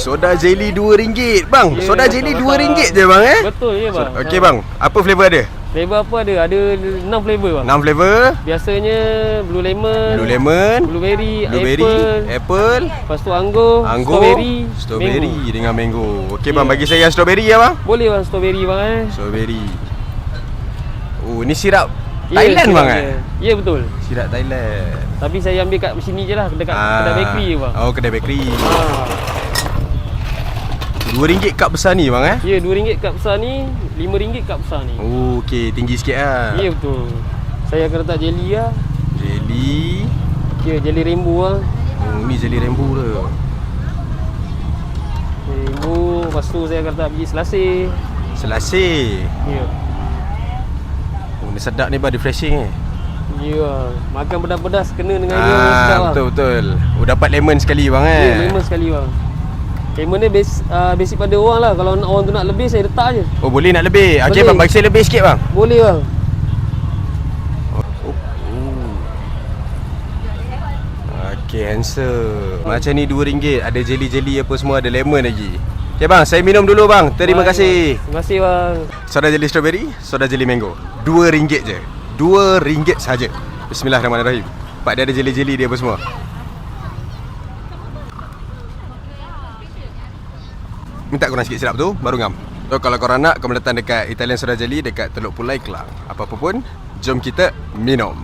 soda jelly RM2 bang. Ya, Soda jelly RM2 je bang Betul je bang. Okey bang, apa flavor ada? Flavor apa ada? Ada 6 flavor bang. 6 flavor. Biasanya blue lemon, blueberry, apple, lepas tu anggur, strawberry mango. dengan mango. Okey bang, bagi saya yang strawberry ya bang. Boleh bang strawberry bang Strawberry. Oh, ni sirap Thailand bang Ya betul. Sirap Thailand. Tapi saya ambil kat sini je lah, dekat kedai bakery je bang. Oh, kedai bakery. RM2 cup besar ni bang Ya, RM2 cup besar ni, RM5 cup besar ni. Oh, okey, tinggi sikit lah. Ya betul. Saya akan letak jelly lah. Jelly. Ya, jelly rainbow lah. Oh, ni jelly rainbow tu. Rainbow, lepas tu saya akan letak biji selasih. Selasih. Ya. Oh, ni sedap ni bang, refreshing Ya, makan pedas-pedas kena dengan dia sedap lah. Betul. Oh, dapat lemon sekali bang Ya, lemon sekali bang. Lemon ni basic pada orang lah. Kalau orang tu nak lebih, saya letak je. Oh, boleh nak lebih. Okey Boleh. bang, bagi saya lebih sikit bang. Boleh bang. Okey, handsome. Macam ni RM2. Ada jelly-jelly apa semua, ada lemon lagi. Okey bang, saya minum dulu bang. Terima kasih. Terima kasih bang. Soda jelly strawberry, soda jelly mango. RM2 je. RM2 saja. Bismillahirrahmanirrahim. Pak dia ada jelly-jelly dia apa semua. Minta korang sikit sirap tu, baru ngam. So, kalau korang nak, korang datang dekat Italian Soda Jelly dekat Teluk Pulai, Kelang. Apa-apa pun, jom kita minum.